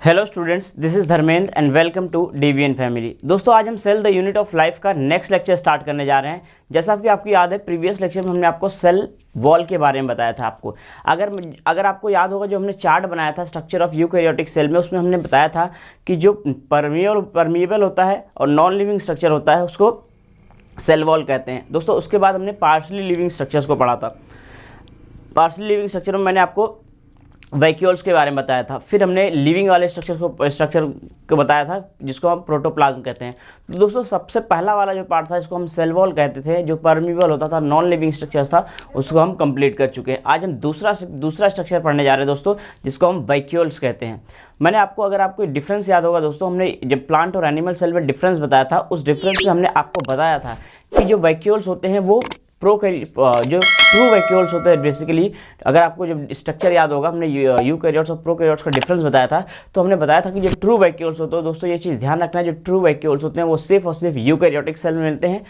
Hello students, this is Dharmendra and welcome to DVN family. दोस्तों, आज हम cell the unit of life का next lecture start करने जा रहे हैं। जैसा कि आपको याद है, प्रीवियस लेक्चर में हमने आपको सेल वॉल के बारे में बताया था। आपको अगर आपको याद होगा, जो हमने चार्ट बनाया था स्ट्रक्चर ऑफ यूकैरियोटिक सेल में, उसमें हमने बताया था कि जो परमिएबल होता है और नॉन लिविंग स्ट्रक्चर होता है उसको सेल वॉल कहते हैं। दोस्तों, उसके बाद हमने पार्शली लिविंग स्ट्रक्चर्स को पढ़ा था। पार्शली लिविंग स्ट्रक्चर में मैंने आपको वैक्यूल्स के बारे में बताया था। फिर हमने लिविंग वाले स्ट्रक्चर को बताया था, जिसको हम प्रोटोप्लाज्म कहते हैं। तो दोस्तों, सबसे पहला वाला जो पार्ट था, इसको हम सेल वॉल कहते थे, जो परमिएबल होता था, नॉन लिविंग स्ट्रक्चर था, उसको हम कंप्लीट कर चुके हैं। आज हम दूसरा स्ट्रक्चर पढ़ने जा रहे हैं दोस्तों, जिसको हम वैक्यूल्स कहते हैं। मैंने आपको डिफरेंस याद होगा दोस्तों, हमने जब प्लांट और एनिमल सेल में डिफरेंस बताया था, उस डिफरेंस में हमने आपको बताया था कि जो वैक्यूल्स होते हैं वो जो ट्रू वैक्यूल्स होते हैं बेसिकली। अगर आपको जब स्ट्रक्चर याद होगा, हमने यूकैरियोट्स और प्रोकैरियोट्स का डिफरेंस बताया था, तो हमने बताया था कि जो ट्रू वैक्यूल्स होते हैं दोस्तों, ये चीज़ ध्यान रखना है, जो ट्रू वैक्यूल्स होते हैं वो सिर्फ और सिर्फ यूकैरियोटिक सेल में मिलते हैं।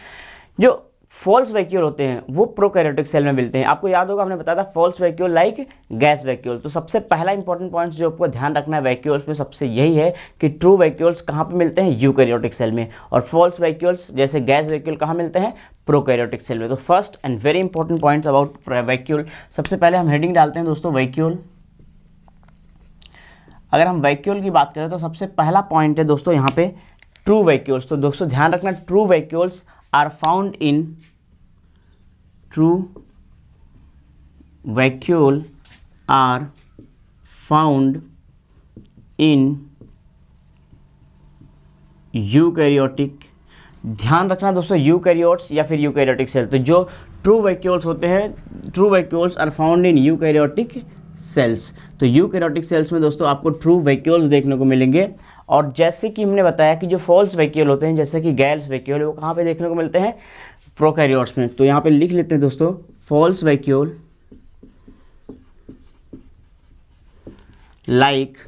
जो फॉल्स वैक्यूल होते हैं वो प्रोकैरियोटिक सेल में मिलते हैं। आपको याद होगा, हमने बताया था false vacuole like gas vacuole. तो सबसे पहला इंपॉर्टेंट पॉइंट जो आपको ध्यान रखना है वैक्यूल्स में, सबसे यही है कि ट्रू वैक्यूल्स कहाँ पे मिलते हैं, यूकैरियोटिक सेल में, और फॉल्स वैक्यूल्स जैसे गैस वैक्यूल कहाँ मिलते हैं, प्रोकैरियोटिक सेल में। तो first and very important points about vacuole. सबसे पहले हम हेडिंग डालते हैं दोस्तों, वैक्यूल। अगर हम वैक्यूल की बात करें तो सबसे पहला पॉइंट है दोस्तों यहाँ पे ट्रू वैक्यूल्स। तो दोस्तों ध्यान रखना, true vacuoles are found in true vacuole are found in eukaryotic. ध्यान रखना दोस्तों, यूकैरियोट्स या फिर यूकैरियोटिक सेल। तो जो ट्रू वैक्यूल्स होते हैं, true vacuoles are found in eukaryotic cells. तो यूकैरियोटिक सेल्स में दोस्तों आपको ट्रू वैक्यूल्स देखने को मिलेंगे। और जैसे कि हमने बताया कि जो फॉल्स वैक्यूल होते हैं, जैसे कि गैस वैक्यूल, वो कहाँ पे देखने को मिलते हैं, प्रोकैरियोट्स में। तो यहाँ पे लिख लेते हैं दोस्तों, false vacuole like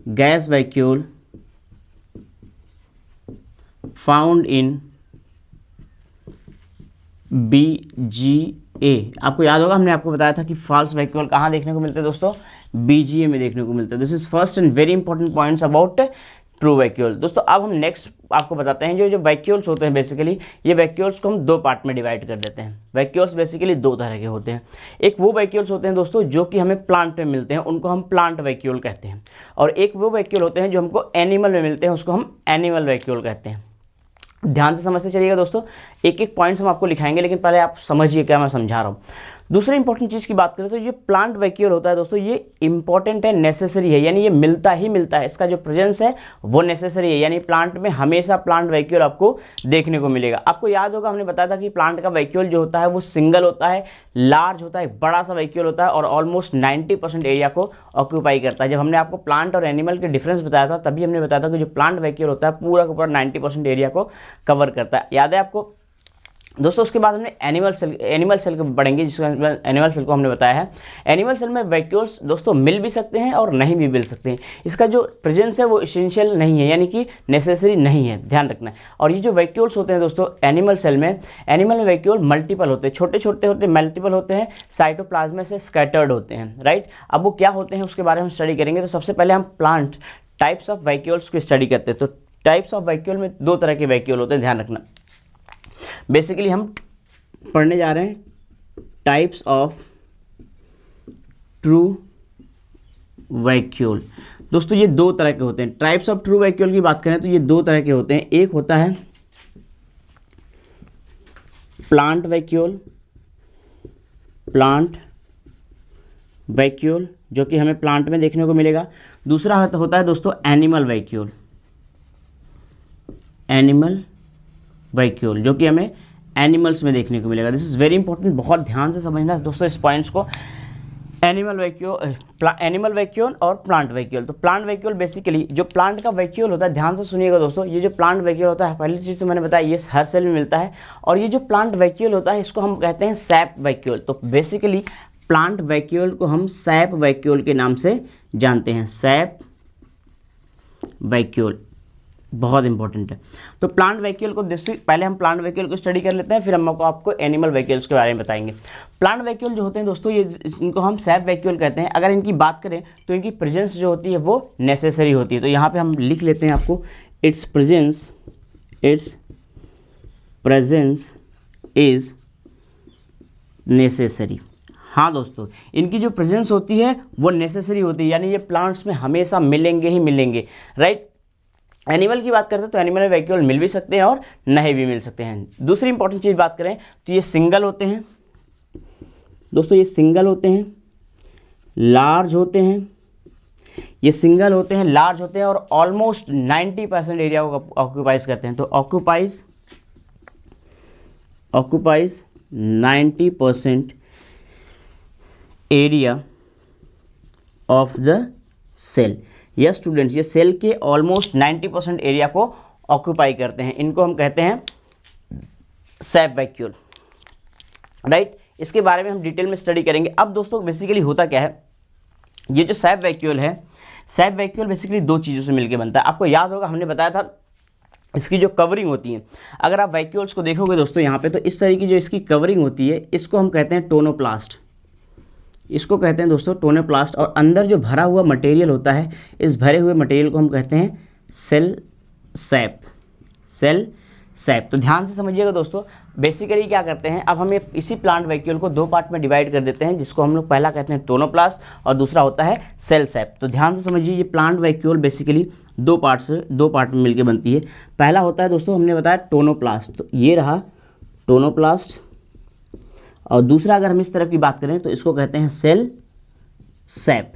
gas vacuole found in BGA। आपको याद होगा, हमने आपको बताया था कि फॉल्स वैक्यूल कहाँ देखने को मिलते हैं दोस्तों, BGA में देखने को मिलते हैं। This is first and very important points about true vacuole. दोस्तों अब हम नेक्स्ट आपको बताते हैं, जो वैक्यूल्स होते हैं बेसिकली, ये वैक्यूल्स को हम दो पार्ट में डिवाइड कर देते हैं। वैक्यूल्स बेसिकली दो तरह के होते हैं। एक वो वैक्यूल्स होते हैं दोस्तों जो कि हमें प्लांट में मिलते हैं, उनको हम प्लांट वैक्यूल कहते हैं। और एक वो वैक्यूल होते हैं जो हमको एनिमल में मिलते हैं, उसको हम एनिमल वैक्यूल कहते हैं। ध्यान से समझते चलिएगा दोस्तों, एक एक पॉइंट्स हम आपको लिखाएंगे, लेकिन पहले आप समझिए क्या मैं समझा रहा हूँ। दूसरी इंपॉर्टेंट चीज़ की बात करें तो ये प्लांट वैक्यूल होता है दोस्तों, ये इंपॉर्टेंट है, नेसेसरी है, यानी ये मिलता ही मिलता है, इसका जो प्रेजेंस है वो नेसेसरी है। यानी प्लांट में हमेशा प्लांट वैक्यूल आपको देखने को मिलेगा। आपको याद होगा, हमने बताया था कि प्लांट का वैक्यूल जो होता है वो सिंगल होता है, लार्ज होता है, बड़ा सा वैक्यूल होता है, और ऑलमोस्ट 90% एरिया को ऑक्यूपाई करता है। जब हमने आपको प्लांट और एनिमल के डिफरेंस बताया था, तभी हमने बताया था कि जो प्लांट वैक्यूल होता है पूरा का पूरा 90% एरिया को कवर करता है। याद है आपको दोस्तों? उसके बाद हमने एनिमल सेल को पढ़ेंगे, जिसको एनिमल सेल को हमने बताया है। एनिमल सेल में वैक्यूल्स दोस्तों मिल भी सकते हैं और नहीं भी मिल सकते हैं। इसका जो प्रेजेंस है वो इसेंशियल नहीं है, यानी कि नेसेसरी नहीं है, ध्यान रखना है। और ये जो वैक्यूल्स होते हैं दोस्तों एनिमल सेल में, एनिमल में वैक्यूल मल्टीपल होते हैं, छोटे छोटे होते हैं, मल्टीपल होते हैं, साइटोप्लाज्म से स्कैटर्ड होते हैं, राइट। अब वो क्या होते हैं उसके बारे में स्टडी करेंगे। तो सबसे पहले हम प्लांट टाइप्स ऑफ वैक्यूल्स को स्टडी करते हैं। तो टाइप्स ऑफ वैक्यूल में दो तरह के वैक्यूल होते हैं, ध्यान रखना। बेसिकली हम पढ़ने जा रहे हैं टाइप्स ऑफ ट्रू वैक्यूल। दोस्तों ये दो तरह के होते हैं। टाइप्स ऑफ ट्रू वैक्यूल की बात करें तो ये दो तरह के होते हैं। एक होता है प्लांट वैक्यूल, जो कि हमें प्लांट में देखने को मिलेगा। दूसरा होता है दोस्तों एनिमल वैक्यूल, जो कि हमें एनिमल्स में देखने को मिलेगा। दिस इज़ वेरी इंपॉर्टेंट, बहुत ध्यान से समझना दोस्तों इस पॉइंट्स को। एनिमल वैक्यूल और प्लांट वैक्यूल। तो प्लांट वैक्यूल बेसिकली जो प्लांट का वैक्यूल होता है, ध्यान से सुनिएगा दोस्तों, ये जो प्लांट वैक्यूल होता है, पहली चीज़ तो मैंने बताया ये हर सेल में मिलता है। और ये जो प्लांट वैक्यूल होता है इसको हम कहते हैं सैप वैक्यूल। तो बेसिकली प्लांट वैक्यूल को हम सैप वैक्यूल के नाम से जानते हैं, सैप वैक्यूल। बहुत इंपॉर्टेंट है। तो प्लांट वैक्यूल को पहले हम प्लांट वैक्यूल को स्टडी कर लेते हैं, फिर हम आपको एनिमल वैक्यूल्स के बारे में बताएंगे। प्लांट वैक्यूल जो होते हैं दोस्तों, ये इनको हम सैप वैक्यूल कहते हैं। अगर इनकी बात करें तो इनकी प्रेजेंस जो होती है वो नेसेसरी होती है। तो यहाँ पे हम लिख लेते हैं आपको, इट्स प्रेजेंस इज नेसेसरी। हाँ दोस्तों, इनकी जो प्रेजेंस होती है वो नेसेसरी होती है, यानी ये प्लांट्स में हमेशा मिलेंगे ही मिलेंगे, राइट। एनिमल की बात करते हैं तो एनिमल वैक्यूल मिल भी सकते हैं और नहीं भी मिल सकते हैं। दूसरी इंपॉर्टेंट चीज़ बात करें तो ये सिंगल होते हैं दोस्तों, ये सिंगल होते हैं, लार्ज होते हैं, ये सिंगल होते हैं, लार्ज होते हैं और ऑलमोस्ट 90% एरिया को ऑक्यूपाइज करते हैं। तो occupies 90% area of the cell. Yes students, ये सेल के ऑलमोस्ट 90% एरिया को ऑक्यूपाई करते हैं। इनको हम कहते हैं सैप वैक्यूल, राइट। इसके बारे में हम डिटेल में स्टडी करेंगे। अब दोस्तों बेसिकली होता क्या है, ये जो सैप वैक्यूल है, सैप वैक्यूल बेसिकली दो चीज़ों से मिलकर बनता है। आपको याद होगा हमने बताया था इसकी जो कवरिंग होती है, अगर आप वैक्यूल्स को देखोगे दोस्तों यहाँ पे, तो इस तरह की जो इसकी कवरिंग होती है इसको हम कहते हैं टोनोप्लास्ट। इसको कहते हैं दोस्तों टोनोप्लास्ट। और अंदर जो भरा हुआ मटेरियल होता है, इस भरे हुए मटेरियल को हम कहते हैं सेल सैप। तो ध्यान से समझिएगा दोस्तों, बेसिकली क्या करते हैं, अब हम इसी प्लांट वैक्यूल को दो पार्ट में डिवाइड कर देते हैं, जिसको हम लोग पहला कहते हैं टोनोप्लास्ट और दूसरा होता है सेल सैप। तो ध्यान से समझिए, ये प्लांट वैक्यूल बेसिकली दो पार्ट में मिलकर बनती है। पहला होता है दोस्तों, हमने बताया टोनोप्लास्ट, तो ये रहा टोनोप्लास्ट। और दूसरा अगर हम इस तरफ की बात करें तो इसको कहते हैं सेल सैप,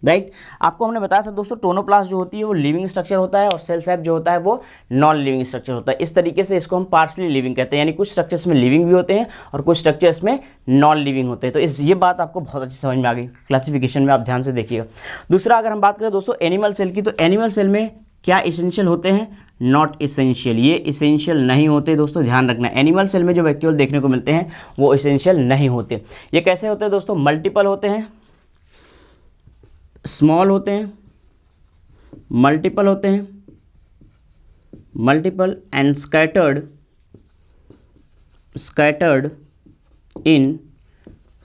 राइट। आपको हमने बताया था दोस्तों, टोनोप्लास्ट जो होती है वो लिविंग स्ट्रक्चर होता है और सेल सैप जो होता है वो नॉन लिविंग स्ट्रक्चर होता है। इस तरीके से इसको हम पार्शली लिविंग कहते हैं, यानी कुछ स्ट्रक्चर्स में लिविंग भी होते हैं और कुछ स्ट्रक्चर्स में नॉन लिविंग होते हैं। तो ये बात आपको बहुत अच्छी समझ में आ गई, क्लासिफिकेशन में आप ध्यान से देखिएगा। दूसरा अगर हम बात करें दोस्तों एनिमल सेल की, तो एनिमल सेल में क्या इसेंशियल होते हैं, नॉट इसेंशियल। ये इसेंशियल नहीं होते दोस्तों, ध्यान रखना। एनिमल सेल में जो वैक्यूल देखने को मिलते हैं वो इसेंशियल नहीं होते। ये कैसे होते हैं दोस्तों, मल्टीपल होते हैं, स्मॉल होते हैं, मल्टीपल होते हैं, multiple and scattered in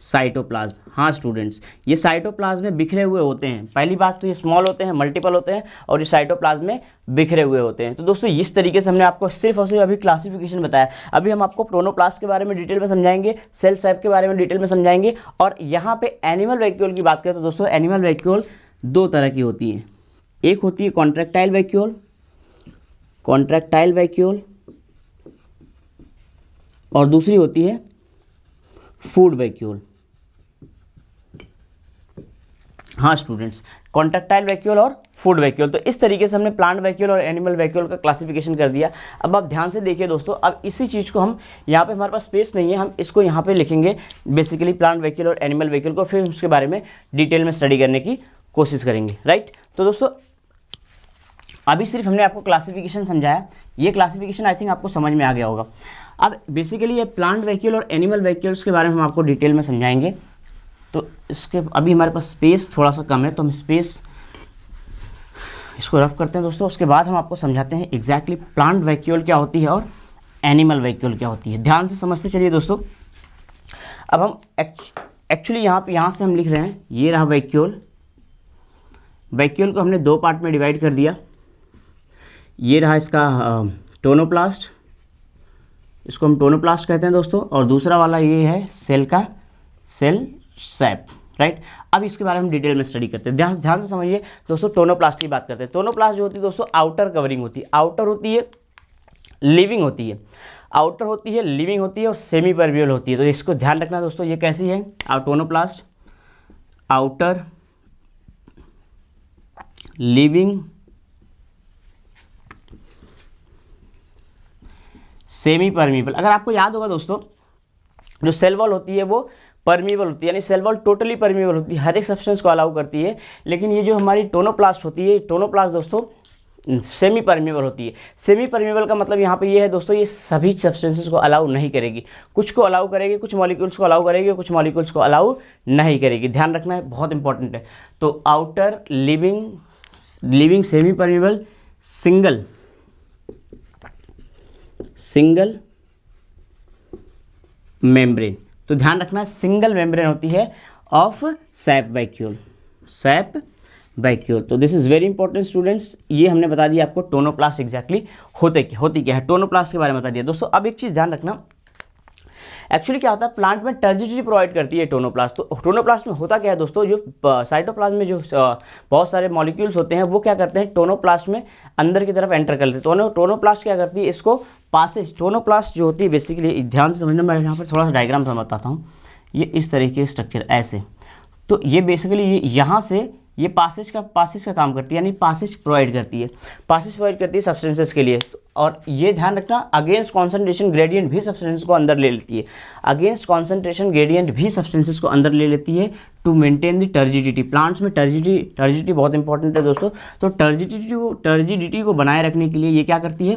cytoplasm. हाँ स्टूडेंट्स, ये साइटोप्लाज्म में बिखरे हुए होते हैं। पहली बात तो ये स्मॉल होते हैं, मल्टीपल होते हैं और ये साइटोप्लाज्म में बिखरे हुए होते हैं। तो दोस्तों इस तरीके से हमने आपको सिर्फ और सिर्फ अभी क्लासिफिकेशन बताया। अभी हम आपको टोनोप्लास्ट के बारे में डिटेल में समझाएंगे, सेल सैप के बारे में डिटेल में समझाएंगे। और यहाँ पे एनिमल वैक्यूल की बात करें तो दोस्तों एनिमल वैक्यूल दो तरह की होती है। एक होती है कॉन्ट्रैक्टाइल वैक्यूल और दूसरी होती है फूड वैक्यूल। हाँ स्टूडेंट्स, कॉन्ट्रैक्टाइल वैक्यूल और फूड वैक्यूल। तो इस तरीके से हमने प्लांट वैक्यूल और एनिमल वैक्यूल का क्लासिफिकेशन कर दिया। अब आप ध्यान से देखिए दोस्तों, अब इसी चीज़ को हम यहाँ पे, हमारे पास स्पेस नहीं है, हम इसको यहाँ पे लिखेंगे बेसिकली प्लांट वैक्यूल और एनिमल वैक्यूल को, फिर उसके बारे में डिटेल में स्टडी करने की कोशिश करेंगे, राइट। तो दोस्तों अभी सिर्फ हमने आपको क्लासिफिकेशन समझाया, ये क्लासिफिकेशन आई थिंक आपको समझ में आ गया होगा। अब बेसिकली ये प्लांट वैक्यूल और एनिमल वैक्यूल्स के बारे में हम आपको डिटेल में समझाएंगे। तो इसके अभी हमारे पास स्पेस थोड़ा सा कम है, तो हम स्पेस इसको रफ करते हैं दोस्तों। उसके बाद हम आपको समझाते हैं एग्जैक्टली प्लांट वैक्यूल क्या होती है और एनिमल वैक्यूल क्या होती है। ध्यान से समझते चलिए दोस्तों। अब हम एक्चुअली यहाँ से हम लिख रहे हैं, ये रहा वैक्यूल। वैक्यूल को हमने दो पार्ट में डिवाइड कर दिया। ये रहा इसका टोनोप्लास्ट, इसको हम टोनोप्लास्ट कहते हैं दोस्तों, और दूसरा वाला ये है सेल का सेल सैप, राइट। अब इसके बारे में डिटेल में स्टडी करते हैं। ध्यान से समझिए दोस्तों, टोनोप्लास्ट की बात करते हैं। टोनोप्लास्ट जो होती है दोस्तों आउटर कवरिंग होती है, आउटर होती है, लिविंग होती है, आउटर होती है, लिविंग होती है और सेमी परवियल होती है। तो इसको ध्यान रखना दोस्तों, ये कैसी है tonoplast, outer, living, semi permeable. अगर आपको याद होगा दोस्तों, जो सेल वॉल होती है वो परमिएबल होती है, यानी सेल वॉल टोटली परमिएबल होती है, हर एक सब्सटेंस को अलाउ करती है। लेकिन ये जो हमारी टोनोप्लास्ट होती है, टोनोप्लास्ट दोस्तों सेमी परमिएबल होती है। सेमी परमिएबल का मतलब यहाँ पे ये है दोस्तों, ये सभी सब्सटेंसेस को अलाउ नहीं करेगी, कुछ को अलाउ करेगी, कुछ मॉलिक्यूल्स को अलाउ करेगी, कुछ मॉलिक्यूल्स को अलाउ नहीं करेगी। ध्यान रखना है, बहुत इंपॉर्टेंट है। तो outer, living, semi permeable, single single membrane. तो ध्यान रखना सिंगल मेम्ब्रेन होती है of sap vacuole, sap vacuole. तो this is very important students. ये हमने बता दिया आपको टोनोप्लास्ट एग्जैक्टली होती क्या है, टोनोप्लास्ट के बारे में बता दिया। दोस्तों अब एक चीज़ ध्यान रखना, एक्चुअली क्या होता है प्लांट में टर्जिडिटी प्रोवाइड करती है टोनोप्लास्ट। तो टोनोप्लास्ट में होता क्या है दोस्तों, जो साइटोप्लाज्म में जो बहुत सारे मॉलिक्यूल्स होते हैं वो क्या करते हैं टोनोप्लास्ट में अंदर की तरफ एंटर कर लेते हैं। टोनोप्लास्ट क्या करती है, इसको पासेज, टोनोप्लास्ट जो होती है बेसिकली, ध्यान से समझना, मैं यहाँ पर थोड़ा सा डायग्राम समझाता हूँ। ये इस तरीके के स्ट्रक्चर ऐसे, तो ये बेसिकली ये यहाँ से ये पासेज का काम करती है, यानी पासेज प्रोवाइड करती है सब्सटेंसेस के लिए। और ये ध्यान रखना अगेंस्ट कॉन्सेंट्रेशन ग्रेडियंट भी सब्सटेंसेस को अंदर ले लेती है, अगेंस्ट कॉन्सेंट्रेशन ग्रेडियंट भी सब्सटेंसेस को अंदर ले लेती है to maintain the turgidity. Plants में टर्जिडिटी बहुत इंपॉर्टेंट है दोस्तों। तो टर्जिडिटी को बनाए रखने के लिए ये क्या करती है,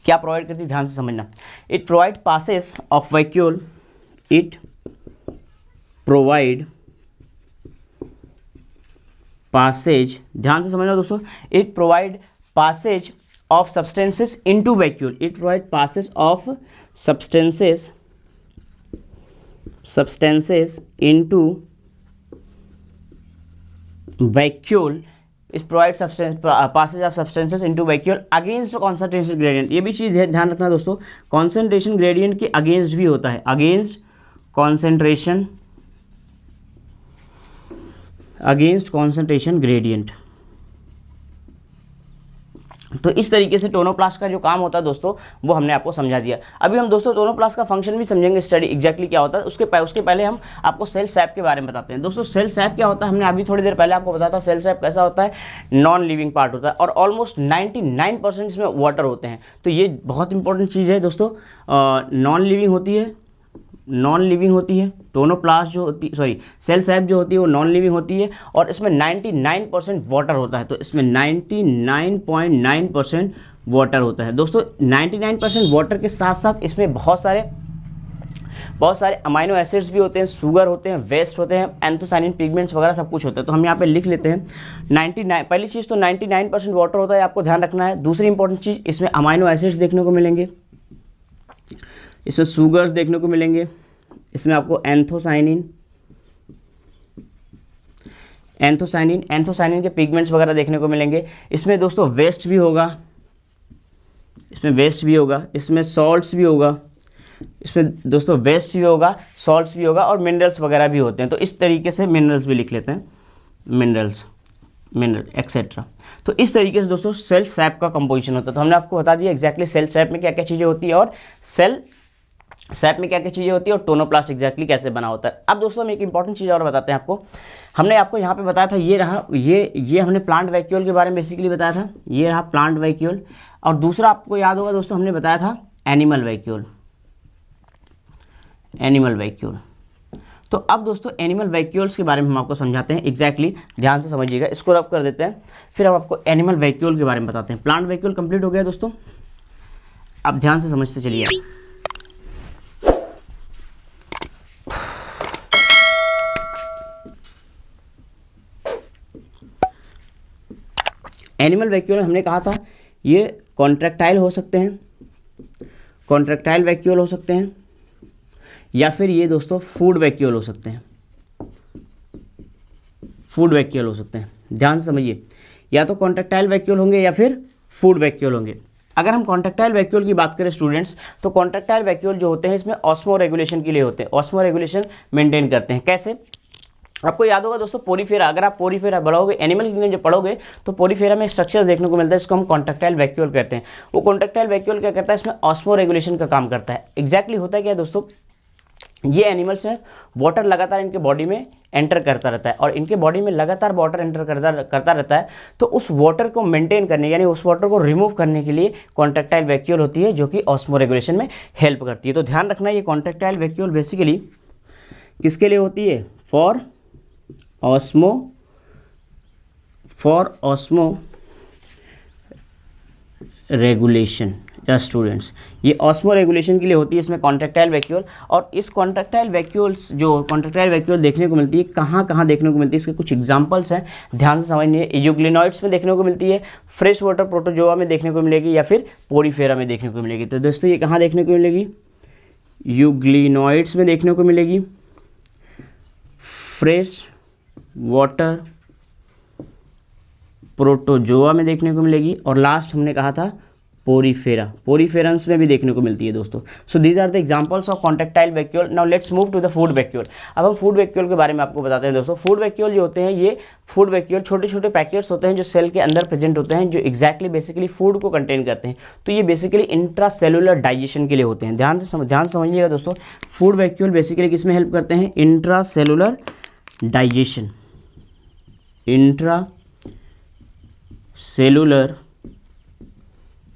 क्या प्रोवाइड करती है, ध्यान से समझना। It provide passes of vacuole, it provide passage, ध्यान से समझना दोस्तों, it provide passage of substances into vacuole, it provide passage of substances into vacuole, is provide passage of substances into vacuole against concentration gradient. ये भी चीज़ ध्यान रखना दोस्तों, concentration gradient के अगेंस्ट भी होता है, अगेंस्ट कॉन्सेंट्रेशन ग्रेडियंट। तो इस तरीके से टोनोप्लास्ट का जो काम होता है दोस्तों वो हमने आपको समझा दिया। अभी हम दोस्तों टोनोप्लास्ट का फंक्शन भी समझेंगे, स्टडी एग्जैक्टली क्या होता है। उसके पहले हम आपको सेल सैप के बारे में बताते हैं। दोस्तों सेल सैप क्या होता है, हमने अभी थोड़ी देर पहले आपको बताया था सेल सैप कैसा होता है, नॉन लिविंग पार्ट होता है और ऑलमोस्ट 99% इसमें वाटर होते हैं। तो ये बहुत इंपॉर्टेंट चीज़ है दोस्तों, नॉन लिविंग होती है टोनोप्लास्ट जो होती, सॉरी सेल सैप जो होती है वो नॉन लिविंग होती है और इसमें 99% वाटर होता है। तो इसमें 99.9% वाटर होता है दोस्तों। 99% वाटर के साथ साथ इसमें बहुत सारे अमाइनो एसिड्स भी होते हैं, शुगर होते हैं, वेस्ट होते हैं, एंथोसाइनिन, पिगमेंट्स वगैरह सब कुछ होता है। तो हम यहाँ पे लिख लेते हैं 99। पहली चीज़ तो 99% वाटर होता है, आपको ध्यान रखना है। दूसरी इंपॉर्टेंट चीज़, इसमें अमाइनो एसिड्स देखने को मिलेंगे, इसमें शुगर्स देखने को मिलेंगे, इसमें आपको एंथोसाइनिन के पिगमेंट्स वगैरह देखने को मिलेंगे। इसमें दोस्तों वेस्ट भी होगा, इसमें सॉल्ट्स भी होगा, इसमें दोस्तों वेस्ट भी होगा, सॉल्ट्स भी होगा और मिनरल्स वगैरह भी होते हैं। तो इस तरीके से मिनरल्स भी लिख लेते हैं, मिनरल एक्सेट्रा। तो इस तरीके से दोस्तों सेल सैप का कंपोजिशन होता है। तो हमने आपको बता दिया एग्जैक्टली सेल सैप में क्या क्या चीज़ें होती है और सेल सैप में क्या क्या चीज़ें होती है और टोनोप्लास्ट एग्जैक्टली कैसे बना होता है। अब दोस्तों हम एक इंपॉर्टेंट चीज़ और बताते हैं आपको। हमने आपको यहाँ पे बताया था, ये रहा, ये हमने प्लांट वैक्यूल के बारे में बेसिकली बताया था, ये रहा प्लांट वैक्यूल। और दूसरा आपको याद होगा दोस्तों हमने बताया था एनिमल वैक्यूल। तो अब दोस्तों एनिमल वैक्यूल्स के बारे में हम आपको समझाते हैं एग्जैक्टली, ध्यान से समझिएगा। इसको रब कर देते हैं, फिर हम आपको एनिमल वैक्यूल के बारे में बताते हैं। प्लांट वैक्यूल कंप्लीट हो गया दोस्तों, अब ध्यान से समझते चलिए। एनिमल वैक्यूल हमने कहा था ये कॉन्ट्रैक्टाइल हो सकते हैं, कॉन्ट्रैक्टाइल वैक्यूल हो सकते हैं, या फिर ये दोस्तों फूड वैक्यूल हो सकते हैं, ध्यान से समझिए, या तो कॉन्ट्रैक्टाइल वैक्यूल होंगे या फिर फूड वैक्यूल होंगे। अगर हम कॉन्ट्रैक्टाइल वैक्यूल की बात करें स्टूडेंट्स, तो कॉन्ट्रैक्टाइल वैक्यूल जो होते हैं इसमें ऑस्मो रेगुलेशन के लिए होते हैं, ऑस्मो रेगुलेशन मेंटेन करते हैं। कैसे, आपको याद होगा दोस्तों पोरीफेरा, अगर आप पोरीफेरा पढ़ोगे, एनिमल किंगडम जब पढ़ोगे तो पोरीफेरा में स्ट्रक्चर्स देखने को मिलता है, इसको हम कॉन्ट्रैक्टाइल वैक्यूल कहते हैं। वो कॉन्ट्रैक्टाइल वैक्यूल क्या करता है, इसमें ऑस्मो रेगुलेशन का काम करता है। एग्जैक्टली होता है क्या दोस्तों, ये एनिमल्स हैं, वाटर लगातार इनके बॉडी में एंटर करता रहता है और इनके बॉडी में लगातार वाटर एंटर करता रहता है। तो उस वाटर को मेंटेन करने, यानी उस वाटर को रिमूव करने के लिए कॉन्ट्रैक्टाइल वैक्यूल होती है, जो कि ऑस्मो रेगुलेशन में हेल्प करती है। तो ध्यान रखना ये कॉन्ट्रैक्टाइल वैक्यूल बेसिकली किसके लिए होती है, फॉर ऑस्मो रेगुलेशन, या स्टूडेंट्स, ये ऑस्मो रेगुलेशन के लिए होती है इसमें कॉन्ट्रैक्टाइल वैक्यूल। और इस कॉन्ट्रैक्टाइल वैक्यूल्स जो कॉन्ट्रैक्टाइल वैक्यूल देखने को मिलती है कहाँ कहाँ देखने को मिलती है, इसके कुछ एग्जांपल्स हैं, ध्यान से समझिए। यूग्लिनॉइड्स में देखने को मिलती है, फ्रेश वाटर प्रोटोजोआ में देखने को मिलेगी, या फिर पोरीफेरा में देखने को मिलेगी। तो दोस्तों ये कहाँ देखने को मिलेगी, यूग्लिनॉइड्स में देखने को मिलेगी, फ्रेश वाटर प्रोटोजोआ में देखने को मिलेगी, और लास्ट हमने कहा था पोरीफेरंस में भी देखने को मिलती है दोस्तों। So these are the examples of contractile vacuole. Now let's move to the food vacuole. अब हम फूड वैक्यूल के बारे में आपको बताते हैं दोस्तों। फूड वैक्यूल जो होते हैं, ये फूड वैक्यूल छोटे छोटे पैकेट्स होते हैं जो सेल के अंदर प्रेजेंट होते हैं, जो एग्जैक्टली बेसिकली फूड को कंटेन करते हैं। तो ये बेसिकली इंट्रासेलुलर डाइजेशन के लिए होते हैं। ध्यान समझिएगा दोस्तों, फूड वैक्यूल बेसिकली किसमें हेल्प करते हैं, intracellular digestion, intra cellular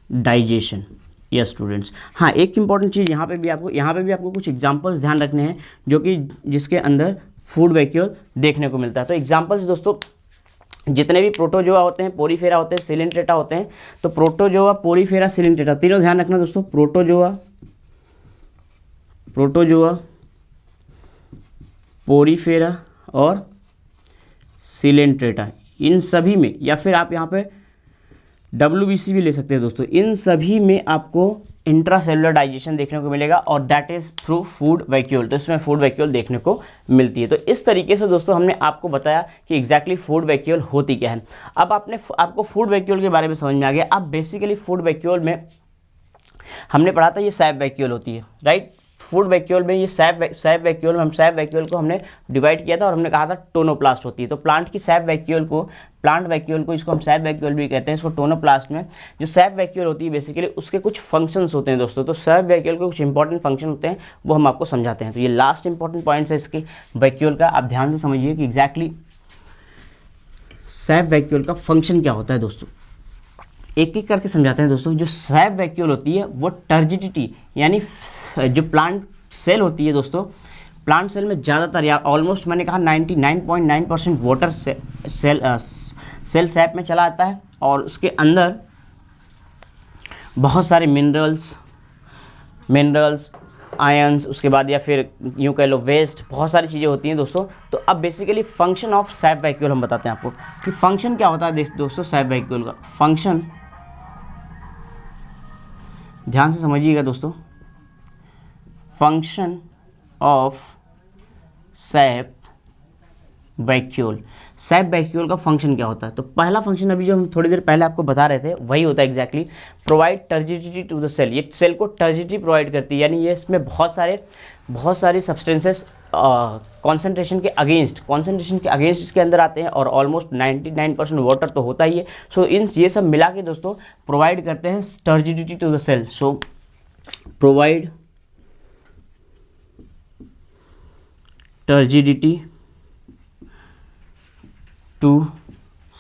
digestion. Yes students, हाँ एक इंपॉर्टेंट चीज़ यहाँ पे भी आपको कुछ एग्जांपल्स ध्यान रखने हैं जो कि जिसके अंदर फूड वैक्यूल देखने को मिलता है। तो एग्जांपल्स दोस्तों, जितने भी प्रोटोजोआ होते हैं, पोरीफेरा होते हैं, सिलेंट्रेटा होते हैं। तो प्रोटोजोआ, पोरीफेरा, सिलेंट्रेटा तीनों ध्यान रखना दोस्तों। प्रोटोजोआ, पोरीफेरा और सिलेंट्रेटा, इन सभी में, या फिर आप यहाँ पे WBC भी ले सकते हैं दोस्तों, इन सभी में आपको इंट्रासेलुलर डाइजेशन देखने को मिलेगा, और that is through food vacuole. तो इसमें फूड वैक्यूल देखने को मिलती है। तो इस तरीके से दोस्तों हमने आपको बताया कि एग्जैक्टली फूड वैक्यूल होती क्या है। अब आपको फूड वैक्यूल के बारे में समझ में आ गया। अब बेसिकली फूड वैक्यूल में हमने पढ़ा था ये सैप वैक्यूल होती है, राइट। फूड वैक्यूल में ये सैप वैक्यूल को हमने डिवाइड किया था और हमने कहा था टोनोप्लास्ट होती है। तो प्लांट वैक्यूल को इसको हम सैप वैक्यूल भी कहते हैं। इसको टोनोप्लास्ट में जो सैप वैक्यूल होती है बेसिकली उसके कुछ फंक्शंस होते हैं दोस्तों। तो सैप वैक्यूल के कुछ इंपॉर्टेंट फंक्शन होते हैं, वो हम आपको समझाते हैं। तो ये लास्ट इंपॉर्टेंट पॉइंट्स है इसके वैक्यूल का। आप ध्यान से समझिए कि एग्जैक्टली सैप वैक्यूल का फंक्शन क्या होता है दोस्तों। एक एक करके समझाते हैं दोस्तों। जो सैप वैक्यूल होती है वो टर्जिडिटी, यानी जो प्लांट सेल होती है दोस्तों, प्लांट सेल में ज़्यादातर या ऑलमोस्ट मैंने कहा 99.9% वाटर सेल सैप में चला आता है, और उसके अंदर बहुत सारे मिनरल्स, आयंस, उसके बाद या फिर यूँ कह लो वेस्ट, बहुत सारी चीज़ें होती हैं दोस्तों। तो अब basically function of sap vacuole हम बताते हैं आपको कि फंक्शन क्या होता है दोस्तों सैप वैक्यूल का। फंक्शन ध्यान से समझिएगा दोस्तों, फंक्शन ऑफ सैप वैक्यूल का फंक्शन क्या होता है। तो पहला फंक्शन अभी जो हम थोड़ी देर पहले आपको बता रहे थे वही होता है exactly, provide turgidity to the cell. ये सेल को टर्जिडिटी प्रोवाइड करती है, यानी ये इसमें बहुत सारे सब्सटेंसेस कॉन्सेंट्रेशन के अगेंस्ट इसके अंदर आते हैं, और ऑलमोस्ट 99% वाटर तो होता ही है। सो ये सब मिला के दोस्तों प्रोवाइड करते हैं turgidity to the cell. So provide turgidity to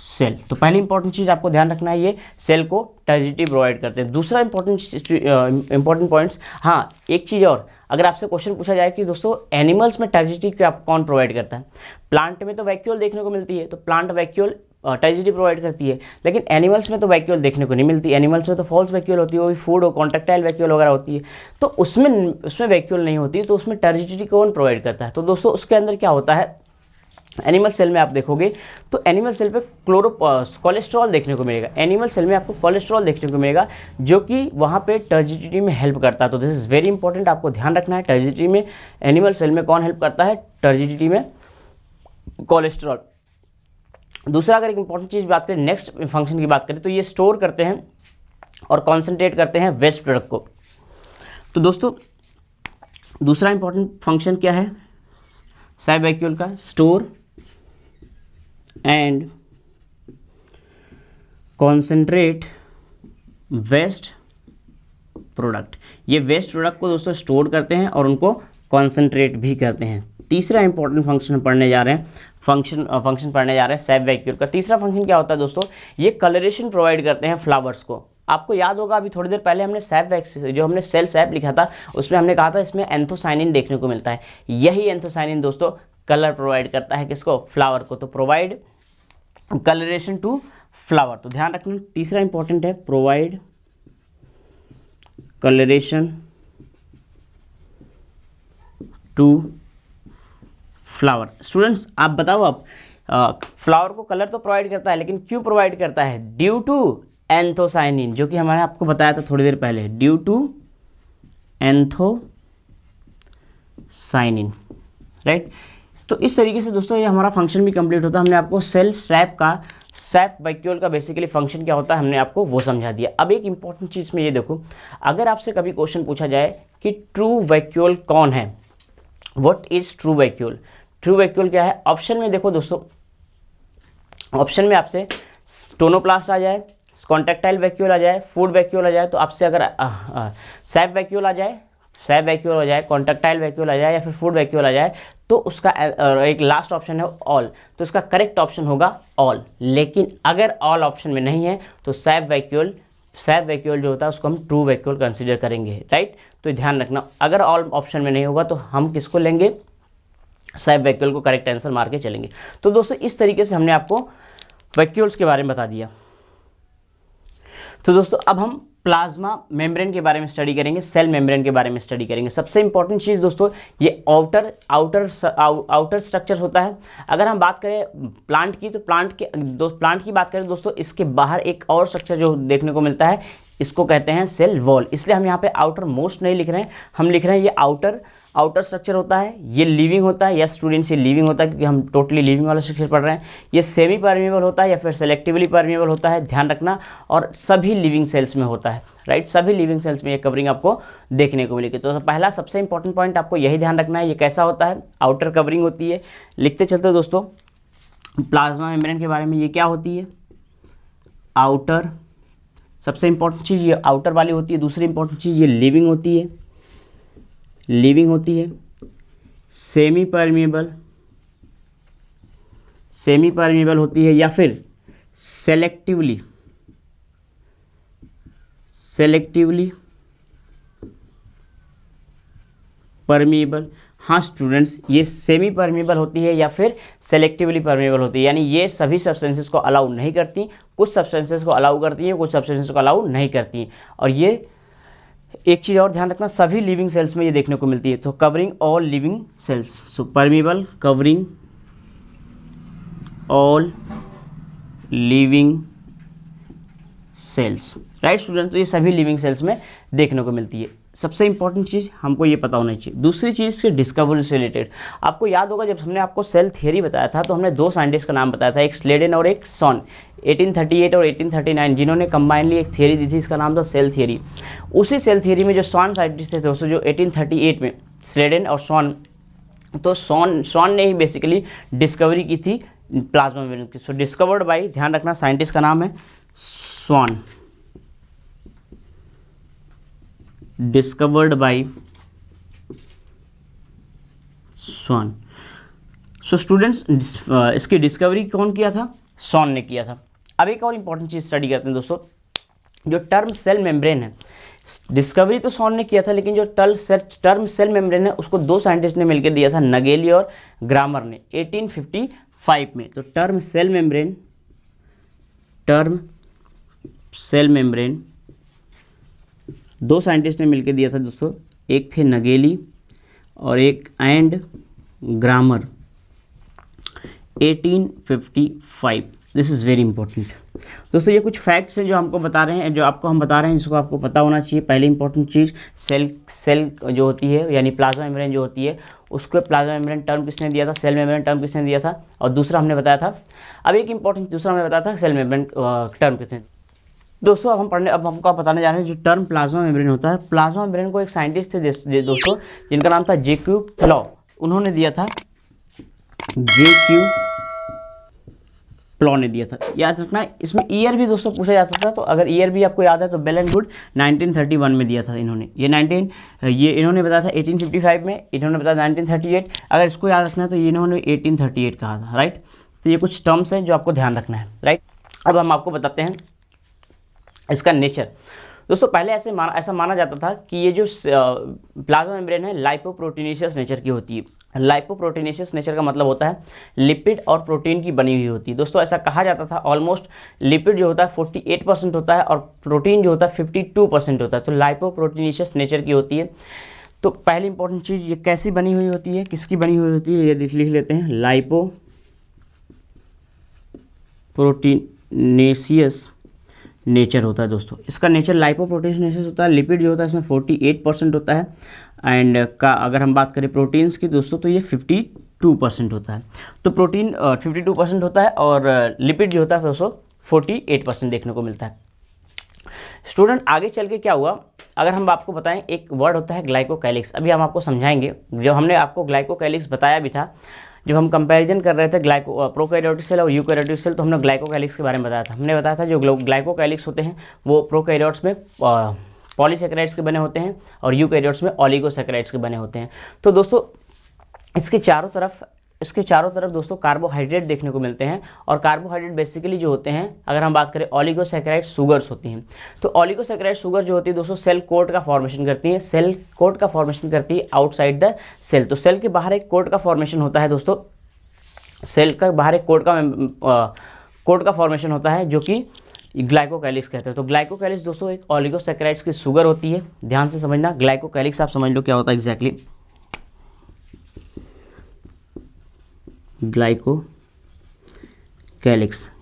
cell. तो पहली इंपॉर्टेंट चीज़ आपको ध्यान रखना है, ये सेल को टर्जिडिटी प्रोवाइड करते हैं। दूसरा इंपॉर्टेंट पॉइंट्स, हाँ एक चीज़ और, अगर आपसे क्वेश्चन पूछा जाए कि दोस्तों एनिमल्स में टर्जिडिटी कौन प्रोवाइड करता है। प्लांट में तो वैक्यूल देखने को मिलती है, तो प्लांट वैक्यूल टर्जिडिटी प्रोवाइड करती है, लेकिन एनिमल्स में तो वैक्यूल देखने को नहीं मिलती। एनिमल्स में तो फॉल्स वैक्यूल होती है, वो भी फूड और कॉन्ट्रैक्टाइल वैक्यूल वगैरह होती है, तो उसमें वैक्यूल नहीं होती। तो उसमें टर्जिडिटी कौन प्रोवाइड करता है। तो दोस्तों उसके अंदर क्या होता है, एनिमल सेल में आप देखोगे तो एनिमल सेल पे कोलेस्ट्रॉल देखने को मिलेगा। एनिमल सेल में आपको कोलेस्ट्रॉल देखने को मिलेगा जो कि वहाँ पे टर्जिडिटी में हेल्प करता है। तो दिस इज़ वेरी इंपॉर्टेंट, आपको ध्यान रखना है। टर्जिडिटी में एनिमल सेल में कौन हेल्प करता है, टर्जिडिटी में कोलेस्ट्रॉल। दूसरा अगर एक इंपॉर्टेंट चीज़ बात करें, नेक्स्ट फंक्शन की बात करें, तो ये स्टोर करते हैं और कॉन्सेंट्रेट करते हैं वेस्ट प्रोडक्ट को। तो दोस्तों दूसरा इंपॉर्टेंट फंक्शन क्या है सैप वैक्यूल का, store and concentrate waste product. ये वेस्ट प्रोडक्ट को दोस्तों स्टोर करते हैं और उनको कॉन्सेंट्रेट भी करते हैं। तीसरा इंपॉर्टेंट फंक्शन पढ़ने जा रहे हैं, फंक्शन पढ़ने जा रहे हैं सैप वैक्यूल का। तीसरा फंक्शन क्या होता है दोस्तों, ये कलरेशन प्रोवाइड करते हैं फ्लावर्स को। आपको याद होगा अभी थोड़ी देर पहले हमने जो हमने सेल सैप लिखा था उसमें हमने कहा था इसमें एंथोसाइनिन देखने को मिलता है। यही एंथोसाइनिन दोस्तों कलर प्रोवाइड करता है किसको, फ्लावर को। तो प्रोवाइड कलरेशन टू फ्लावर। तो ध्यान रखना तीसरा इंपॉर्टेंट है, provide colouration to flower. Students आप बताओ, आप फ्लावर को कलर तो प्रोवाइड करता है, लेकिन क्यों प्रोवाइड करता है? ड्यू टू एंथोसाइनिन, जो कि हमारे आपको बताया था थोड़ी देर पहले, ड्यू टू एंथोसाइनिन, राइट। तो इस तरीके से दोस्तों ये हमारा फंक्शन भी कंप्लीट होता है। हमने आपको सेल सैप वैक्यूल का बेसिकली फंक्शन क्या होता है हमने आपको वो समझा दिया। अब एक इंपॉर्टेंट चीज़ में ये देखो, अगर आपसे कभी क्वेश्चन पूछा जाए कि ट्रू वैक्यूल कौन है, what is true vacuole, true vacuole क्या है? ऑप्शन में देखो दोस्तों, ऑप्शन में आपसे स्टोनोप्लास्ट आ जाए, कॉन्ट्रैक्टाइल वैक्यूल आ जाए, फूड वैक्यूल आ जाए, तो आपसे अगर सैप वैक्यूल आ जाए, सैप वैक्यूल आ जाए, कॉन्ट्रैक्टाइल वैक्यूल आ जाए या फिर फूड वैक्यूल आ जाए, तो उसका एक लास्ट ऑप्शन है ऑल, तो इसका करेक्ट ऑप्शन होगा ऑल। लेकिन अगर ऑल ऑप्शन में नहीं है तो सैप वैक्यूल जो होता है उसको हम ट्रू वैक्यूल कंसीडर करेंगे, राइट। तो ध्यान रखना, अगर ऑल ऑप्शन में नहीं होगा तो हम किसको लेंगे? सैप वैक्यूल को करेक्ट आंसर मार के चलेंगे। तो दोस्तों इस तरीके से हमने आपको वैक्यूल्स के बारे में बता दिया। तो दोस्तों अब हम प्लाज्मा मेम्ब्रेन के बारे में स्टडी करेंगे, सेल मेम्ब्रेन के बारे में स्टडी करेंगे। सबसे इंपॉर्टेंट चीज़ दोस्तों ये आउटर स्ट्रक्चर होता है। अगर हम बात करें प्लांट की, तो प्लांट की बात करें दोस्तों, इसके बाहर एक और स्ट्रक्चर जो देखने को मिलता है, इसको कहते हैं सेल वॉल। इसलिए हम यहाँ पे आउटर मोस्ट नहीं लिख रहे हैं, हम लिख रहे हैं ये आउटर स्ट्रक्चर होता है, ये लिविंग होता है। यस स्टूडेंट्स, ये लिविंग होता है क्योंकि हम टोटली लिविंग वाला स्ट्रक्चर पढ़ रहे हैं। ये सेमी परमेबल होता है या फिर सेलेक्टिवली परमेबल होता है, ध्यान रखना। और सभी लिविंग सेल्स में होता है, राइट। सभी लिविंग सेल्स में ये कवरिंग आपको देखने को मिलेगी। तो पहला सबसे इंपॉर्टेंट पॉइंट आपको यही ध्यान रखना है, ये कैसा होता है, आउटर कवरिंग होती है। लिखते चलते दोस्तों, प्लाज्मा मेम्ब्रेन के बारे में, ये क्या होती है? आउटर, सबसे इंपॉर्टेंट चीज़ ये आउटर वाली होती है। दूसरी इंपॉर्टेंट चीज़ ये लिविंग होती है, सेमी परमेबल होती है या फिर सेलेक्टिवली परमेबल। हाँ स्टूडेंट्स, ये सेमी परमेबल होती है या फिर सेलेक्टिवली परमेबल होती है, यानी ये सभी सब्सटेंसेस को अलाउ नहीं करती, कुछ सब्सटेंसेस को अलाउ करती हैं, कुछ सब्सटेंसेस को अलाउ नहीं करती हैं। और ये एक चीज़ और ध्यान रखना, सभी लिविंग सेल्स में ये देखने को मिलती है। तो covering all living cells, so permeable covering all living cells, right student. तो ये सभी लिविंग सेल्स में देखने को मिलती है। सबसे इंपॉर्टेंट चीज़ हमको ये पता होना चाहिए। दूसरी चीज़ के डिस्कवरी से रिलेटेड, आपको याद होगा जब हमने आपको सेल थियरी बताया था तो हमने दो साइंटिस्ट का नाम बताया था, एक स्लेडन और एक सॉन, 1838 और 1839, जिन्होंने कंबाइनली एक थियरी दी थी, इसका नाम था सेल थियरी। उसी सेल थियरी में जो सॉन साइंटिस्ट थे दोस्तों, जो 1838 में स्लेडन और सॉन, तो सॉन ने ही बेसिकली डिस्कवरी की थी प्लाज्मा मेम्ब्रेन की। सो डिस्कवर्ड बाय, ध्यान रखना साइंटिस्ट का नाम है sworn, discovered by sworn. So students, इसकी डिस्कवरी कौन किया था? स्वॉन ने किया था। अब एक और इंपॉर्टेंट चीज़ स्टडी करते हैं दोस्तों, जो टर्म सेल मेम्ब्रेन है, डिस्कवरी तो स्वॉन ने किया था, लेकिन जो टर्म सेल मेम्ब्रेन है उसको दो साइंटिस्ट ने मिलकर दिया था, नगेली और ग्रामर ने, 1855 में। तो टर्म सेल मेम्ब्रेन दो साइंटिस्ट ने मिलकर दिया था दोस्तों, एक थे नगेली और एक and grammar, 1855। This is very important दोस्तों। ये कुछ फैक्ट्स हैं जो हमको बता रहे हैं, जो आपको हम बता रहे हैं, जिसको आपको पता होना चाहिए। पहली इंपॉर्टेंट चीज़, सेल जो होती है यानी प्लाज्मा मेम्ब्रेन जो होती है, उसको प्लाज्मा मेम्ब्रेन टर्म किसने दिया था, सेल मेम्ब्रेन टर्म किसने दिया था। और दूसरा हमने बताया था, अब एक इंपॉर्टेंट दूसरा हमने बताया था सेल मेम्ब्रेन टर्म किसने। दोस्तों अब हमको बताने जा रहे हैं जो टर्म प्लाज्मा मेम्ब्रेन होता है। प्लाज्मा मेम्ब्रेन को एक साइंटिस्ट थे दोस्तों, जिनका नाम था जेक्यू प्लॉ, उन्होंने दिया था, जेक्यू प्लॉ ने दिया था। याद रखना, इसमें ईयर भी दोस्तों पूछा जा सकता है, तो अगर ईयर भी आपको याद है तो वेल एंड गुड, 1931 में दिया था इन्होंने। ये इन्होंने बताया था 1855 में, इन्होंने बताया 1938। अगर इसको याद रखना है तो इन्होंने 1838 कहा था, राइट। तो ये कुछ टर्म्स हैं जो आपको ध्यान रखना है, राइट। अब हम आपको बताते हैं इसका नेचर। दोस्तों पहले ऐसा माना जाता था कि ये जो प्लाज्मा मेम्ब्रेन है लाइपोप्रोटीनेशियस नेचर की होती है। लाइपोप्रोटीनेशियस नेचर का मतलब होता है लिपिड और प्रोटीन की बनी हुई होती है। दोस्तों ऐसा कहा जाता था ऑलमोस्ट लिपिड जो होता है 48% होता है और प्रोटीन जो होता है 52% होता है। तो लाइपोप्रोटीनेशियस नेचर की होती है। तो पहली इंपॉर्टेंट चीज़ ये कैसी बनी हुई होती है, किसकी बनी हुई होती है, ये लिख लेते हैं, लाइपोप्रोटीनेशियस नेचर होता है। दोस्तों इसका नेचर लाइपोप्रोटीनेशियस होता है। लिपिड जो होता है इसमें 48% होता है एंड का अगर हम बात करें प्रोटीन्स की दोस्तों तो ये 52% होता है। तो प्रोटीन 52% होता है और लिपिड जो होता है दोस्तों 48% देखने को मिलता है। स्टूडेंट आगे चल के क्या हुआ, अगर हम आपको बताएं एक वर्ड होता है ग्लाइकोकैलिक्स। अभी हम आपको समझाएंगे। जब हमने आपको ग्लाइकोकैलिक्स बताया भी था, जब हम कंपैरिजन कर रहे थे प्रोकैरियोटिक सेल और यूकैरियोटिक सेल, तो हमने ग्लाइकोकैलिक्स के बारे में बताया था। हमने बताया था जो ग्लाइकोकैलिक्स होते हैं वो प्रोकैरियोट्स में पॉलीसैकेराइड्स के बने होते हैं और यूकैरियोट्स में ऑलिगोसैकेराइड्स के बने होते हैं। तो दोस्तों इसके चारों तरफ दोस्तों कार्बोहाइड्रेट देखने को मिलते हैं और कार्बोहाइड्रेट बेसिकली जो होते हैं, अगर हम बात करें ऑलिगोसैकेराइड शुगर्स होती हैं। तो ऑलिगोसैकेराइड शुगर जो होती है दोस्तों सेल कोट का फॉर्मेशन करती है। सेल कोट का फॉर्मेशन करती है आउटसाइड द सेल। तो सेल के बाहर एक कोट का फॉर्मेशन होता है दोस्तों, सेल का बाहर एक कोट का फॉर्मेशन होता है जो कि ग्लाइकोकैलिक्स कहते हैं। तो ग्लाइकोकैलिक्स दोस्तों एक ऑलिगोसैकेराइड्स की शुगर होती है। ध्यान से समझना, ग्लाइकोकैलिक्स आप समझ लो क्या होता है एग्जैक्टली।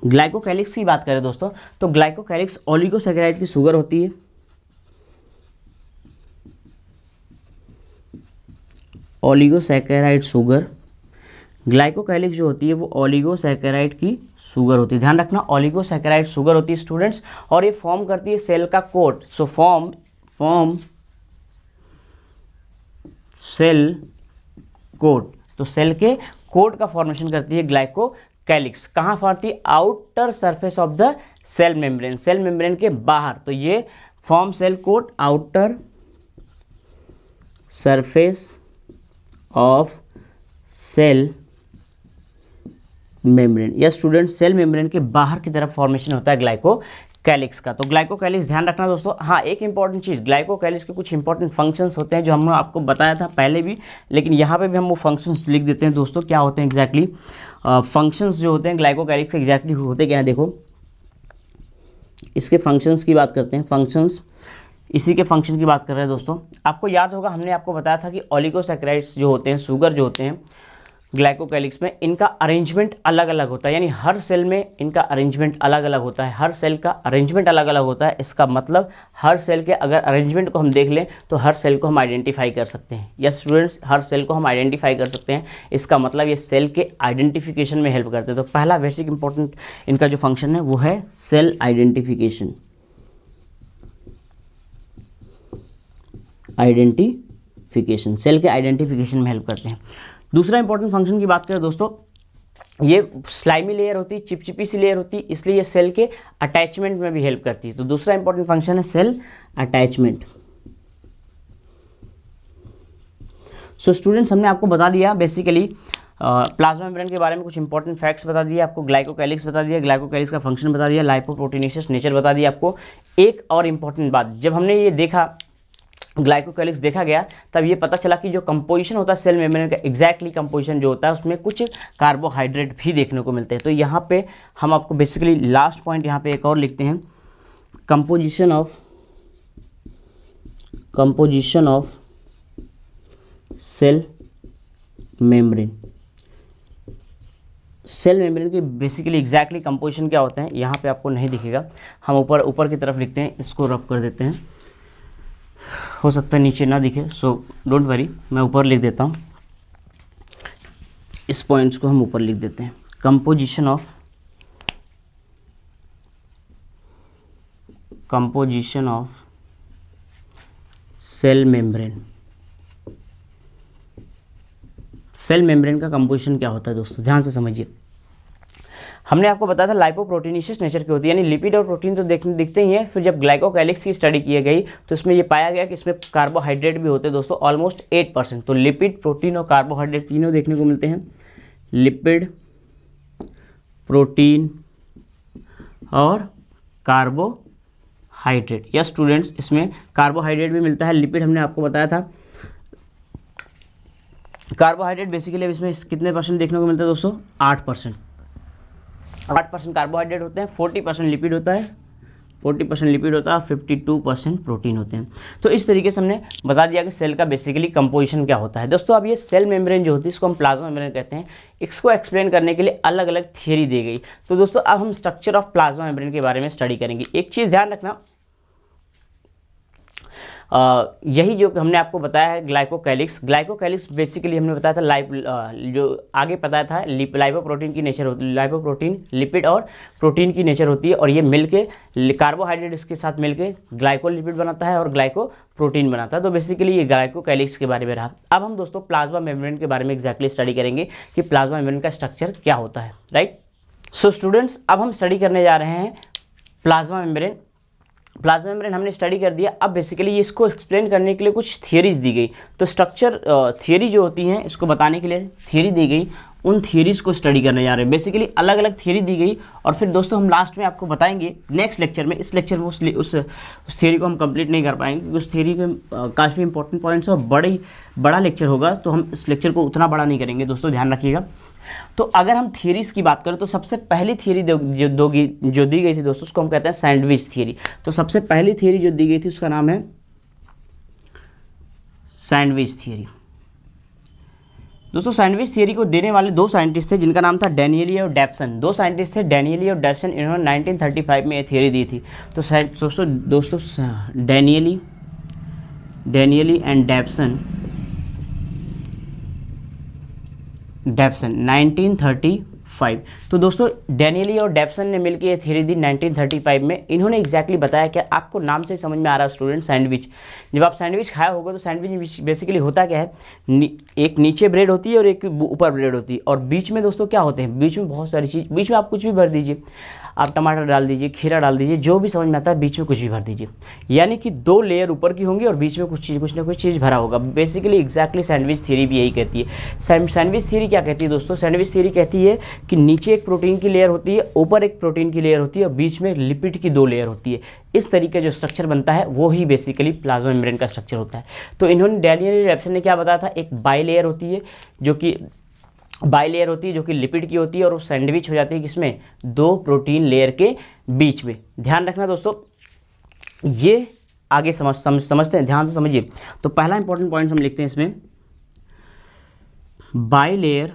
ग्लाइकोकैलिक्स की बात करें दोस्तों तो ग्लाइकोकैलिक्स ऑलिगोसैकेराइड की शुगर होती है। ऑलिगोसैकेराइड शुगर, ग्लाइकोकैलिक्स जो होती है वो ऑलिगोसैकेराइड की शुगर होती है। ध्यान रखना ऑलिगोसैकेराइड शुगर होती है स्टूडेंट्स, और ये फॉर्म करती है सेल का coat. So form cell coat. तो सेल के कोट का फॉर्मेशन करती है ग्लाइकोकैलिक्स। कहाँ फॉर्मती है? Outer surface of the cell membrane, cell membrane के बाहर। तो ये form cell coat outer surface of cell membrane. या स्टूडेंट सेल मेम्ब्रेन के बाहर की तरफ फॉर्मेशन होता है ग्लाइकोकैलिक्स का। तो ग्लाइकोकैलिक्स ध्यान रखना दोस्तों। हाँ एक इंपॉर्टेंट चीज़, ग्लाइकोकैलिक्स के कुछ इंपॉर्टेंट फंक्शंस होते हैं जो हमने आपको बताया था पहले भी, लेकिन यहाँ पे भी हम वो फंक्शंस लिख देते हैं दोस्तों। क्या होते हैं एग्जैक्टली फंक्शंस जो होते हैं ग्लाइकोकैलिक्स के एग्जैक्टली होते क्या है, देखो इसके फंक्शंस की बात करते हैं। फंक्शंस, इसी के फंक्शन की बात कर रहे हैं दोस्तों। आपको याद होगा हमने आपको बताया था कि ऑलिगोसैकेराइड्स जो होते हैं, शुगर जो होते हैं ग्लाइकोकैलिक्स में, इनका अरेंजमेंट अलग अलग होता है। यानी हर सेल में इनका अरेंजमेंट अलग अलग होता है। हर सेल का अरेंजमेंट अलग अलग होता है। इसका मतलब हर सेल के अगर अरेंजमेंट को हम देख लें तो हर सेल को हम आइडेंटिफाई कर सकते हैं। यस स्टूडेंट्स, हर सेल को हम आइडेंटिफाई कर सकते हैं। इसका मतलब ये सेल के आइडेंटिफिकेशन में हेल्प करते हैं। तो पहला बेसिक इंपॉर्टेंट इनका जो फंक्शन है वो है सेल आइडेंटिफिकेशन। सेल के आइडेंटिफिकेशन में हेल्प करते हैं। दूसरा इंपॉर्टेंट फंक्शन की बात करें दोस्तों, ये स्लाइमी लेयर होती है, चिपचिपी सी लेयर होती है, इसलिए ये सेल के अटैचमेंट में भी हेल्प करती है। तो दूसरा इंपॉर्टेंट फंक्शन है सेल अटैचमेंट। सो स्टूडेंट्स हमने आपको बता दिया बेसिकली प्लाज्मा मेम्ब्रेन के बारे में कुछ इंपॉर्टेंट फैक्ट्स बता दिए आपको, ग्लाइकोकैलिक्स बता दिया, ग्लाइकोकैलिक्स का फंक्शन बता दिया, लाइपोप्रोटीनेशियस नेचर बता दिया आपको। एक और इंपॉर्टेंट बात, जब हमने ये देखा ग्लाइकोकैलिक्स देखा गया तब ये पता चला कि जो कंपोजिशन होता है सेल मेम्ब्रेन का, एग्जैक्टली कंपोजिशन जो होता है उसमें कुछ कार्बोहाइड्रेट भी देखने को मिलते हैं। तो यहाँ पे हम आपको बेसिकली लास्ट पॉइंट यहाँ पे एक और लिखते हैं, composition of cell membrane. Cell membrane की बेसिकली एग्जैक्टली कंपोजिशन क्या होता है यहाँ पे आपको नहीं दिखेगा, हम ऊपर की तरफ लिखते हैं, इसको रब कर देते हैं, हो सकता है नीचे ना दिखे, सो डोंट वरी, मैं ऊपर लिख देता हूँ। इस पॉइंट्स को हम ऊपर लिख देते हैं, composition of cell membrane. Cell membrane का कंपोजिशन क्या होता है दोस्तों, ध्यान से समझिए। हमने आपको बताया था लाइपोप्रोटीनेशियस नेचर की होती है, यानी लिपिड और प्रोटीन तो दिखते ही हैं। फिर जब ग्लाइकोकैलिक्स की स्टडी की गई तो इसमें ये पाया गया कि इसमें कार्बोहाइड्रेट भी होते हैं दोस्तों, ऑलमोस्ट 8%। तो लिपिड, प्रोटीन और कार्बोहाइड्रेट तीनों देखने को मिलते हैं। लिपिड, प्रोटीन और हाइड्रेट। यस स्टूडेंट्स, इसमें कार्बोहाइड्रेट भी मिलता है, लिपिड हमने आपको बताया था। कार्बोहाइड्रेट बेसिकली इसमें कितने परसेंट देखने को मिलता है दोस्तों? 8%। 8% कार्बोहाइड्रेट होते हैं, 40% लिपिड होता है, 40% लिपिड होता है, 52% प्रोटीन होते हैं। तो इस तरीके से हमने बता दिया कि सेल का बेसिकली कंपोजिशन क्या होता है। दोस्तों अब ये सेल मेम्ब्रेन जो होती है इसको हम प्लाज्मा मेम्ब्रेन कहते हैं। इसको एक्सप्लेन करने के लिए अलग अलग थियरी दी गई। तो दोस्तों अब हम स्ट्रक्चर ऑफ प्लाज्मा मेम्ब्रेन के बारे में स्टडी करेंगे। एक चीज़ ध्यान रखना, यही जो हमने आपको बताया है ग्लाइकोकैलिक्स। ग्लाइकोकैलिक्स बेसिकली हमने बताया था जो आगे बताया था लाइपोप्रोटीन की नेचर होती है। लाइपोप्रोटीन लिपिड और प्रोटीन की नेचर होती है, और ये मिलके कार्बोहाइड्रेट इसके साथ मिलके ग्लाइकोलिपिड बनाता है और ग्लाइकोप्रोटीन बनाता है। तो बेसिकली ये ग्लाइकोकैलिक्स के बारे में रहा। अब हम दोस्तों प्लाज्मा मेम्ब्रेन के बारे में एग्जैक्टली स्टडी करेंगे कि प्लाज्मा मेम्ब्रेन का स्ट्रक्चर क्या होता है, राइट। सो स्टूडेंट्स अब हम स्टडी करने जा रहे हैं प्लाज्मा मेम्ब्रेन। प्लाज्मा मेम्ब्रेन हमने स्टडी कर दिया। अब बेसिकली इसको एक्सप्लेन करने के लिए कुछ थियरीज दी गई। तो स्ट्रक्चर थियरी जो होती हैं इसको बताने के लिए थियरी दी गई, उन थियरीज को स्टडी करने जा रहे हैं। बेसिकली अलग अलग थियरी दी गई, और फिर दोस्तों हम लास्ट में आपको बताएंगे नेक्स्ट लेक्चर में। इस लेक्चर में उस थियरी को हम कंप्लीट नहीं कर पाएंगे क्योंकि उस थियरी के काफ़ी इंपॉर्टेंट पॉइंट्स और बड़ा लेक्चर होगा, तो हम इस लेक्चर को उतना बड़ा नहीं करेंगे दोस्तों, ध्यान रखिएगा। तो अगर हम थियरीज की बात करें तो सबसे पहली थियरी जो दी गई थी दोस्तों उसको हम कहते हैं सैंडविच थियरी। तो सबसे पहली थियरी जो दी गई थी उसका नाम है सैंडविच थियरी। दोस्तों सैंडविच थियरी को देने वाले दो साइंटिस्ट थे जिनका नाम था डैनियली और डेप्सन। दो साइंटिस्ट थे डैनियली और डेप्सन, इन्होंने 1935 में ये थियरी दी थी। तो दोस्तों डैनियली एंड डेप्सन 1935। तो दोस्तों डैनियली और डेप्सन ने मिलकर ये थ्योरी दी 1935 में। इन्होंने एग्जैक्टली बताया कि आपको नाम से समझ में आ रहा है स्टूडेंट, सैंडविच। जब आप सैंडविच खाया होगा तो सैंडविच बेसिकली होता क्या है, एक नीचे ब्रेड होती है और एक ऊपर ब्रेड होती है, और बीच में दोस्तों क्या होते हैं, बीच में बहुत सारी चीज़, बीच में आप कुछ भी भर दीजिए, आप टमाटर डाल दीजिए, खीरा डाल दीजिए, जो भी समझ में आता है, बीच में कुछ भी भर दीजिए। यानी कि दो लेयर ऊपर की होंगी और बीच में कुछ ना कुछ चीज़ भरा होगा। बेसिकली एग्जैक्टली सैंडविच थ्योरी भी यही कहती है। सैंडविच थ्योरी क्या कहती है दोस्तों? सैंडविच थ्योरी कहती है कि नीचे एक प्रोटीन की लेयर होती है, ऊपर एक प्रोटीन की लेयर होती है, और बीच में लिपिड की दो लेयर होती है। इस तरीके जो स्ट्रक्चर बनता है वो ही बेसिकली प्लाज्मा मेम्ब्रेन का स्ट्रक्चर होता है। तो इन्होंने डैनियल डेप्सन ने क्या बताया था, एक बाइलेयर होती है जो कि लिपिड की होती है, और वो सैंडविच हो जाती है किसमें, दो प्रोटीन लेयर के बीच में। ध्यान रखना दोस्तों, ये आगे समझते हैं, ध्यान से समझिए। तो पहला इंपॉर्टेंट पॉइंट हम लिखते हैं इसमें, बाइलेयर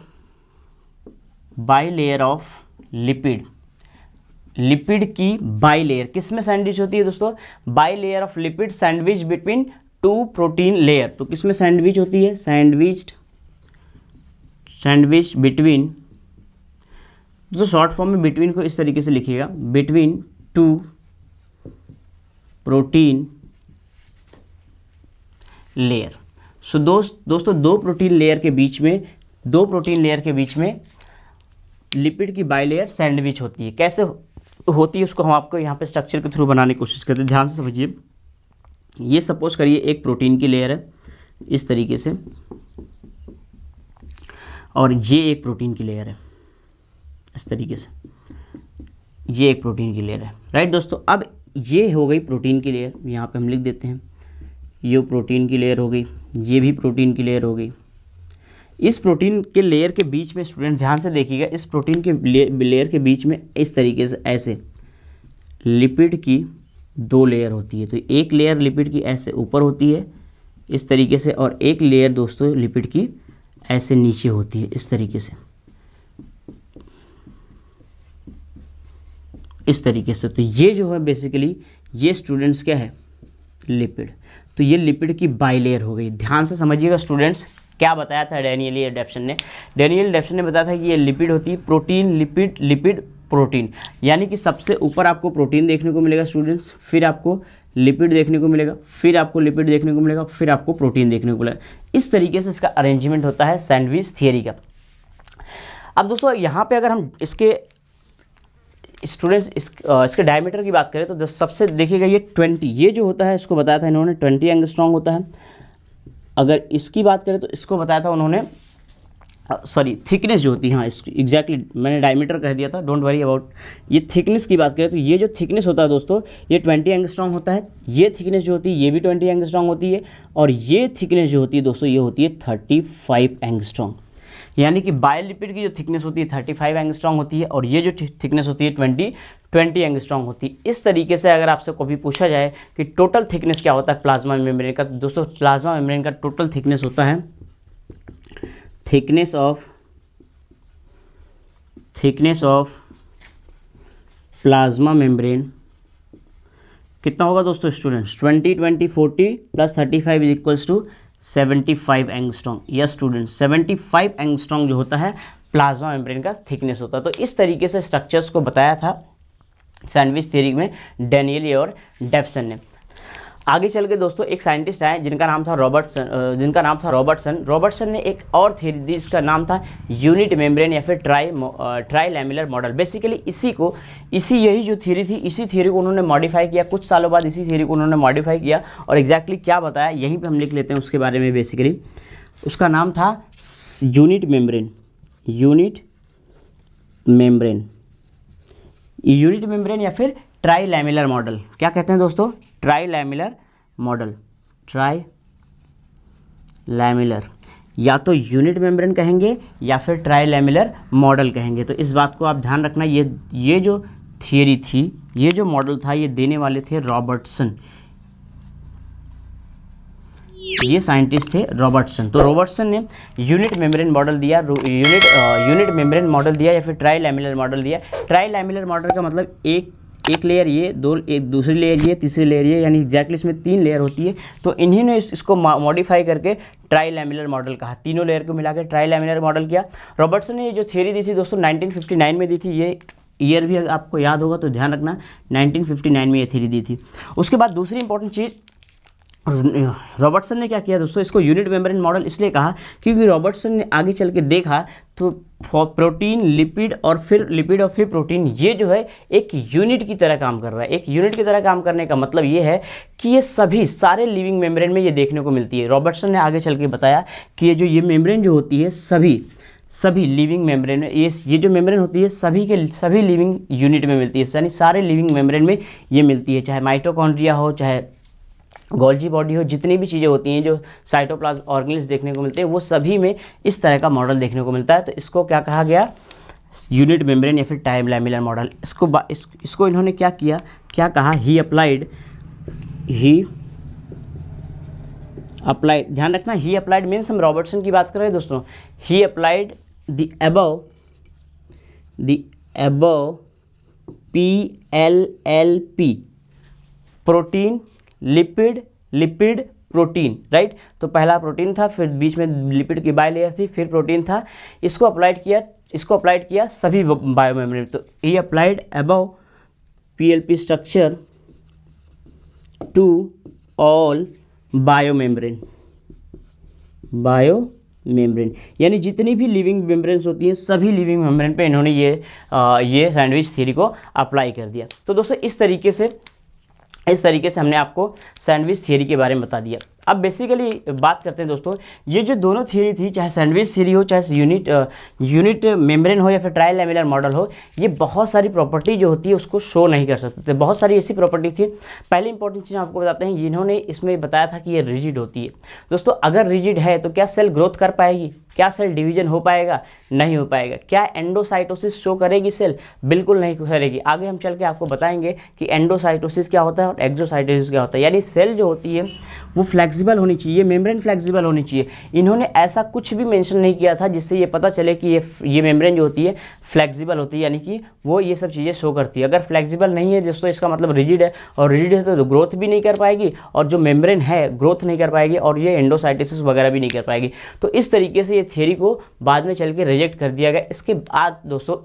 ऑफ लिपिड। लिपिड की बाइलेयर किसमें सैंडविच होती है दोस्तों? Bilayer of lipid sandwich between two protein layer. तो किसमें सैंडविच होती है? सैंडविच बिटवीन, तो शॉर्ट फॉर्म में बिटवीन को इस तरीके से लिखिएगा, बिटवीन टू प्रोटीन लेयर। सो दोस्तों दो प्रोटीन लेयर के बीच में लिपिड की बाइलेयर सैंडविच होती है। कैसे होती है उसको हम आपको यहाँ पे स्ट्रक्चर के थ्रू बनाने की कोशिश करते हैं, ध्यान से समझिए। ये सपोज करिए एक प्रोटीन की लेयर है इस तरीके से, और ये एक प्रोटीन की लेयर है इस तरीके से, ये एक प्रोटीन की लेयर है, राइट दोस्तों। अब ये हो गई प्रोटीन की लेयर, यहाँ पे हम लिख देते हैं, ये प्रोटीन की लेयर हो गई, ये भी प्रोटीन की लेयर हो गई। इस प्रोटीन के लेयर के बीच में स्टूडेंट ध्यान से देखिएगा, इस प्रोटीन के लेयर के बीच में इस तरीके से ऐसे लिपिड की दो लेयर होती है। तो एक लेयर लिपिड की ऐसे ऊपर होती है इस तरीके से, और एक लेयर दोस्तों लिपिड की ऐसे नीचे होती है इस तरीके से, इस तरीके से। तो ये जो है बेसिकली ये स्टूडेंट्स क्या है, लिपिड। तो ये लिपिड की बाइलेयर हो गई। ध्यान से समझिएगा स्टूडेंट्स, क्या बताया था डैनियल डेप्सन ने बताया था कि ये लिपिड होती है, प्रोटीन लिपिड प्रोटीन, यानी कि सबसे ऊपर आपको प्रोटीन देखने को मिलेगा स्टूडेंट्स, फिर आपको लिपिड देखने को मिलेगा, फिर आपको लिपिड देखने को मिलेगा, फिर आपको प्रोटीन देखने को मिलेगा। इस तरीके से इसका अरेंजमेंट होता है सैंडविच थियरी का। अब दोस्तों यहाँ पे अगर हम इसके स्टूडेंट्स इसके डायमीटर की बात करें तो सबसे देखिएगा ये 20, ये जो होता है इसको बताया था इन्होंने 20 एंगस्ट्रॉन्ग होता है। अगर इसकी बात करें तो इसको बताया था उन्होंने सॉरी थिकनेस जो होती है, हाँ एग्जैक्टली मैंने डायमीटर कह दिया था, डोंट वरी अबाउट। ये थिकनेस की बात करें तो ये जो थिकनेस होता है दोस्तों, ये 20 एंगस्ट्रॉम होता है। ये थिकनेस जो होती है ये भी 20 एंगस्ट्रॉम होती है, और ये थिकनेस जो होती है दोस्तों ये होती है 35 एंगस्ट्रॉम। यानी कि बायोलिपिड की जो थिकनेस होती है 35 एंगस्ट्रॉम होती है, और ये जो थिकनेस होती है 20 एंगस्ट्रॉम होती है। इस तरीके से अगर आपसे कभी पूछा जाए कि टोटल थिकनेस क्या होता है प्लाज्मा मेम्ब्रेन का, दोस्तों प्लाज्मा मेम्ब्रेन का टोटल थिकनेस होता है, थिकनेस ऑफ प्लाज्मा मेम्ब्रेन कितना होगा दोस्तों students, 20 plus 35 is equals to 75 angstrom. Yes students, 75 angstrom जो होता है प्लाज्मा मेम्ब्रेन का थिकनेस होता है। तो इस तरीके से स्ट्रक्चर्स को बताया था सैंडविच थ्योरी में डैनियली और डेफसन ने। आगे चल के दोस्तों एक साइंटिस्ट आए जिनका नाम था रॉबर्टसन। रॉबर्टसन ने एक और थ्योरी दी, इसका नाम था यूनिट मेम्ब्रेन या फिर ट्राई लैमिलर मॉडल। बेसिकली यही जो थ्योरी थी, इसी थ्योरी को उन्होंने मॉडिफाई किया, कुछ सालों बाद इसी थ्योरी को उन्होंने मॉडिफाई किया, और एग्जैक्टली क्या बताया यहीं पे हम लिख लेते हैं उसके बारे में। बेसिकली उसका नाम था यूनिट मेम्ब्रेन या फिर ट्राई लैमिलर मॉडल। क्या कहते हैं दोस्तों, ट्राई लैमिलर मॉडल, ट्राई लैमिलर, या तो यूनिट मेम्ब्रेन कहेंगे या फिर ट्राई लैमिलर मॉडल कहेंगे। तो इस बात को आप ध्यान रखना, ये जो थियरी थी, ये जो मॉडल था, ये देने वाले थे रॉबर्टसन, ये साइंटिस्ट थे रॉबर्टसन। तो रॉबर्टसन ने यूनिट मेम्ब्रेन मॉडल दिया, यूनिट मेम्ब्रेन मॉडल दिया या फिर ट्राई लैमिलर मॉडल दिया। ट्राई लैमिलर मॉडल का मतलब एक लेयर ये, दूसरी लेयर ये, तीसरी लेयर ये, यानी एग्जैक्टली इसमें 3 लेयर होती है। तो इन्हीं ने इसको मॉडिफाई करके ट्राई लैमिलर मॉडल कहा, तीनों लेयर को मिला के ट्राई लैमिलर मॉडल किया। रॉबर्टसन ने ये जो थ्योरी दी थी दोस्तों 1959 में दी थी, ये ईयर भी आपको याद होगा तो ध्यान रखना, 1959 में ये थ्योरी दी थी। उसके बाद दूसरी इंपॉर्टेंट चीज़, रॉबर्टसन ने क्या किया दोस्तों, इसको यूनिट मेम्ब्रेन मॉडल इसलिए कहा क्योंकि रॉबर्टसन ने आगे चल के देखा तो प्रोटीन, लिपिड और फिर प्रोटीन, ये जो है एक यूनिट की तरह काम कर रहा है। एक यूनिट की तरह काम करने का मतलब ये है कि ये सारे लिविंग मेम्ब्रेन में ये देखने को मिलती है। रॉबर्टसन ने आगे चल के बताया कि ये मेम्ब्रेन जो होती है सभी लिविंग मेम्ब्रेन में, ये जो मेम्ब्रेन होती है सभी लिविंग यूनिट में मिलती है, यानी सारे लिविंग मेम्ब्रेन में ये मिलती है, चाहे माइटोकॉन्ड्रिया हो, चाहे गोल्जी बॉडी हो, जितनी भी चीज़ें होती हैं जो साइटोप्लाज्म ऑर्गेनेल्स देखने को मिलते हैं, वो सभी में इस तरह का मॉडल देखने को मिलता है। तो इसको क्या कहा गया, यूनिट मेम्ब्रेन या फिर ट्राई लैमिलर मॉडल। इसको इन्होंने क्या किया, क्या कहा, ही अप्लाइड, ध्यान रखना, ही अप्लाइड मीन्स हम रॉबर्टसन की बात कर रहे हैं दोस्तों। He applied the above PLLP, protein, lipid protein, right. तो पहला प्रोटीन था, फिर बीच में लिपिड की बाय लेयर थी, फिर प्रोटीन था। इसको अप्लाइड किया सभी बायोमेम्ब्रेन। तो he applied above PLP structure to all biomembrane, यानी जितनी भी लिविंग मेम्ब्रेन्स होती हैं सभी लिविंग मेम्ब्रेन पे इन्होंने ये सैंडविच थ्योरी को अप्लाई कर दिया। तो दोस्तों इस तरीके से हमने आपको सैंडविच थ्योरी के बारे में बता दिया। अब बेसिकली बात करते हैं दोस्तों, ये जो दोनों थ्योरी थी, चाहे सैंडविच थ्योरी हो, चाहे यूनिट मेम्ब्रेन हो या फिर ट्राई लैमिलर मॉडल हो, ये बहुत सारी प्रॉपर्टी जो होती है उसको शो नहीं कर सकते थे। बहुत सारी ऐसी प्रॉपर्टी थी। पहली इंपॉर्टेंट चीज़ आपको बताते हैं, जिन्होंने इसमें बताया था कि ये रिजिड होती है। दोस्तों अगर रिजिड है तो क्या सेल ग्रोथ कर पाएगी, क्या सेल डिवीजन हो पाएगा, नहीं हो पाएगा। क्या एंडोसाइटोसिस शो करेगी सेल, बिल्कुल नहीं करेगी। आगे हम चल के आपको बताएंगे कि एंडोसाइटोसिस क्या होता है और एक्सोसाइटोसिस क्या होता है। यानी सेल जो होती है वो फ्लेक्सिबल होनी चाहिए, मेम्ब्रेन फ्लेक्सिबल होनी चाहिए। इन्होंने ऐसा कुछ भी मेंशन नहीं किया था जिससे ये पता चले कि ये मेम्ब्रेन जो होती है फ्लेक्सिबल होती है, यानी कि वो ये सब चीज़ें शो करती है। अगर फ्लेक्सिबल नहीं है दोस्तों इसका मतलब रिजिड है, और रिजिड है तो ग्रोथ भी नहीं कर पाएगी, और जो मेम्ब्रेन है ग्रोथ नहीं कर पाएगी, और ये एंडोसाइटोसिस वगैरह भी नहीं कर पाएगी। तो इस तरीके से ये थ्योरी को बाद में चल के रिजेक्ट कर दिया गया। इसके बाद दोस्तों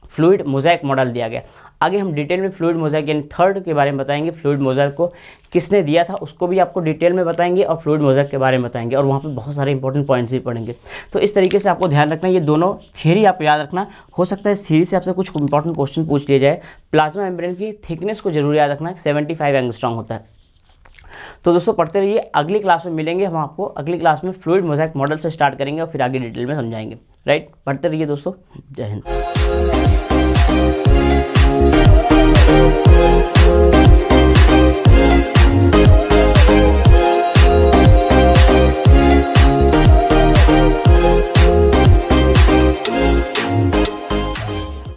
फ्लूइड मोज़ेक मॉडल दिया गया। आगे हम डिटेल में फ्लूइड मोज़ेक यानी थर्ड के बारे में बताएंगे। फ्लूइड मोज़ेक को किसने दिया था उसको भी आपको डिटेल में बताएंगे, और फ्लूइड मोज़ेक के बारे में बताएंगे, और वहाँ पे बहुत सारे इंपॉर्टेंट पॉइंट्स भी पढ़ेंगे। तो इस तरीके से आपको ध्यान रखना, ये दोनों थ्योरी आप याद रखना। हो सकता है इस थ्योरी से आपसे कुछ इंपॉर्टेंट क्वेश्चन पूछ लिया जाए। प्लाज्मा मेम्ब्रेन की थिकनेस को जरूर याद रखना, 75 एंगस्ट्रॉम होता है। तो दोस्तों पढ़ते रहिए, अगली क्लास में मिलेंगे हम आपको, अगली क्लास में फ्लूइड मोज़ेक मॉडल से स्टार्ट करेंगे और फिर आगे डिटेल में समझाएंगे। राइट, पढ़ते रहिए दोस्तों, जय हिंद।